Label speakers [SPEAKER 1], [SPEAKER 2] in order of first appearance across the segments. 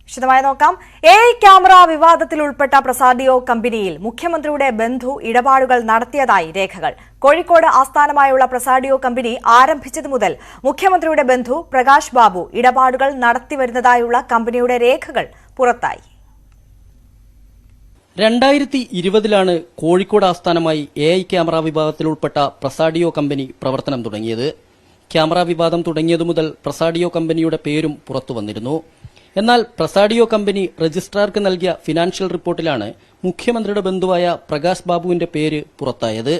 [SPEAKER 1] വിശദമായി നോക്കാം. AI camera വിവാദത്തിൽ ഉൾപ്പെട്ട പ്രസാഡിയോ കമ്പനിയിൽ മുഖ്യമന്ത്രിയുടെ ബന്ധു ഇടപാടുകൾ നടത്തിയതായി രേഖകൾ. കോഴിക്കോട് ആസ്ഥാനമായുള്ള പ്രസാഡിയോ കമ്പനി ആരംഭിച്ചതു മുതൽ മുഖ്യമന്ത്രിയുടെ ബന്ധു പ്രകാശ് ബാബു ഇടപാടുകൾ നടത്തിവരുന്നതായുള്ള കമ്പനിയുടെ രേഖകൾ പുറത്തായി.
[SPEAKER 2] 2020 കോഴിക്കോട് ആസ്ഥാനമായി AI ക്യാമറ വിഭാഗത്തിൽ ഉൾപ്പെട്ട പ്രസാഡിയോ കമ്പനി പ്രവർത്തനം തുടങ്ങിയത്. ക്യാമറ വിവാദം തുടങ്ങിയതു മുതൽ പ്രസാഡിയോ കമ്പനിയുടെ പേരും പുറത്തുവന്നിരുന്നു. എന്നാൽ പ്രസാഡിയോ കമ്പനി രജിസ്ട്രാർക്ക് നൽകിയ ഫിനാൻഷ്യൽ റിപ്പോർട്ടിലാണ് മുഖ്യമന്ത്രിയുടെ ബന്ധുവായ പ്രകാശ് ബാബുവിന്റെ പേര് പുറത്തായത്.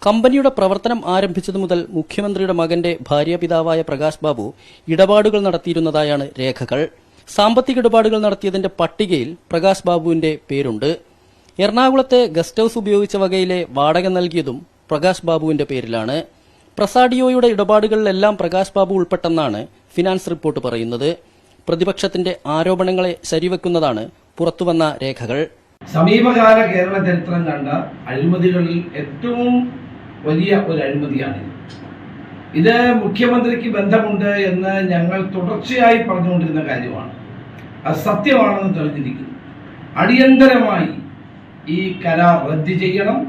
[SPEAKER 2] കമ്പനിയുടെ പ്രവർത്തനം ആരംഭിച്ചതു മുതൽ മുഖ്യമന്ത്രിയുടെ മകന്റെ ഭാര്യാപിതാവായ പ്രകാശ് ബാബു ഇടപാടുകൾ നടത്തിയിരുന്നതായാണ് രേഖകൾ. സാമ്പത്തിക ഇടപാടുകൾ നടത്തിയതിന്റെ പട്ടികയിൽ പ്രകാശ് ബാബുവിന്റെ പേരുണ്ട്. എറണാകുളത്തെ ഗസ്റ്റ് ഹൌസ് ഉപയോഗിച്ച വകയിലെ വാടക നൽകിയതും പ്രകാശ് ബാബുവിന്റെ പേരിലാണ്. പ്രസാഡിയോയുടെ ഇടപാടുകളിലെല്ലാം പ്രകാശ് ബാബു ഉൾപ്പെട്ടെന്നാണ് ഫിനാൻസ് റിപ്പോർട്ട് പറയുന്നത്. പ്രതിപക്ഷത്തിന്റെ ആരോപണങ്ങളെ ശരിവെക്കുന്നതാണ് പുറത്തുവന്ന രേഖകൾ.
[SPEAKER 3] സമീപകാല കേരള ചരിത്രം കണ്ട അഴിമതികളിൽ ഏറ്റവും വലിയ ഒരു അഴിമതിയാണ് ഇത്. മുഖ്യമന്ത്രിക്ക് ബന്ധമുണ്ട് എന്ന് ഞങ്ങൾ തുടർച്ചയായി പറഞ്ഞുകൊണ്ടിരുന്ന കാര്യമാണ്. അത് സത്യമാണെന്ന് തെളിഞ്ഞിരിക്കുന്നു. അടിയന്തരമായി ഈ കരാർ റദ്ദ് ചെയ്യണം,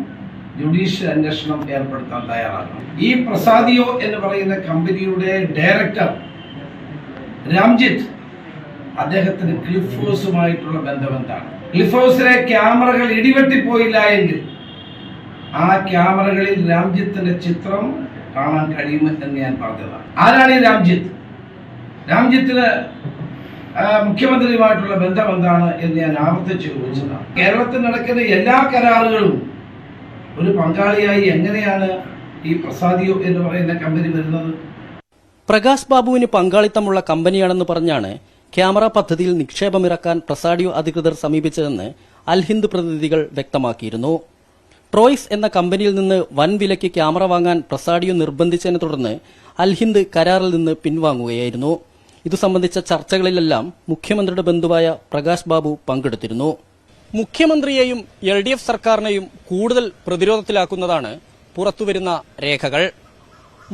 [SPEAKER 3] ജുഡീഷ്യൽ അന്വേഷണം ഏർപ്പെടുത്താൻ തയ്യാറാകണം. ഈ പ്രസാദിയോ എന്ന് പറയുന്ന കമ്പനിയുടെ ഡയറക്ടർ രാംജിത്ത്, അദ്ദേഹത്തിന് ക്ലിഫ് ഹൗസുമായിട്ടുള്ള ബന്ധം എന്താണ്? ക്ലിഫ് ഹൗസിലെ ക്യാമറകൾ ഇടിവെട്ടിപ്പോയില്ല എങ്കിൽ ആ ക്യാമറകളിൽ രാംജിത്തിന്റെ ചിത്രം കാണാൻ കഴിയുമെന്ന് ഞാൻ പറഞ്ഞതാണ്. ആരാണ് ഈ രാംജിത്ത്? രാംജിത്തിന് മുഖ്യമന്ത്രിയുമായിട്ടുള്ള ബന്ധം എന്താണ് എന്ന് ഞാൻ ആവർത്തിച്ച് ചോദിച്ചതാണ്. കേരളത്തിൽ നടക്കുന്ന എല്ലാ കരാറുകളും ഒരു പങ്കാളിയായി എങ്ങനെയാണ് ഈ പ്രസാദിയോ എന്ന് പറയുന്ന കമ്പനി വരുന്നത്?
[SPEAKER 2] പ്രകാശ് ബാബുവിന് പങ്കാളിത്തമുള്ള കമ്പനിയാണെന്ന് പറഞ്ഞാണ് ക്യാമറ പദ്ധതിയിൽ നിക്ഷേപമിറക്കാൻ പ്രസാഡിയോ അധികൃതർ സമീപിച്ചതെന്ന് അൽഹിന്ദ് പ്രതിനിധികൾ വ്യക്തമാക്കിയിരുന്നു. ട്രോയ്സ് എന്ന കമ്പനിയിൽ നിന്ന് വൻ വിലയ്ക്ക് ക്യാമറ വാങ്ങാൻ പ്രസാഡിയോ നിർബന്ധിച്ചതിനെ തുടർന്ന് അൽഹിന്ദ് കരാറിൽ നിന്ന് പിൻവാങ്ങുകയായിരുന്നു. ഇതു സംബന്ധിച്ച ചർച്ചകളിലെല്ലാം മുഖ്യമന്ത്രിയുടെ ബന്ധുവായ പ്രകാശ് ബാബു പങ്കെടുത്തിരുന്നു. മുഖ്യമന്ത്രിയെയും LDF സർക്കാരിനെയും കൂടുതൽ പ്രതിരോധത്തിലാക്കുന്നതാണ് പുറത്തുവരുന്ന രേഖകൾ.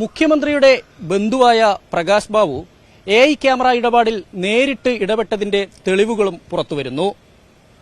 [SPEAKER 2] മുഖ്യമന്ത്രിയുടെ ബന്ധുവായ പ്രകാശ് ബാബു AI ക്യാമറ ഇടപാടിൽ നേരിട്ട് ഇടപെട്ടതിന്റെ തെളിവുകളും പുറത്തുവരുന്നു.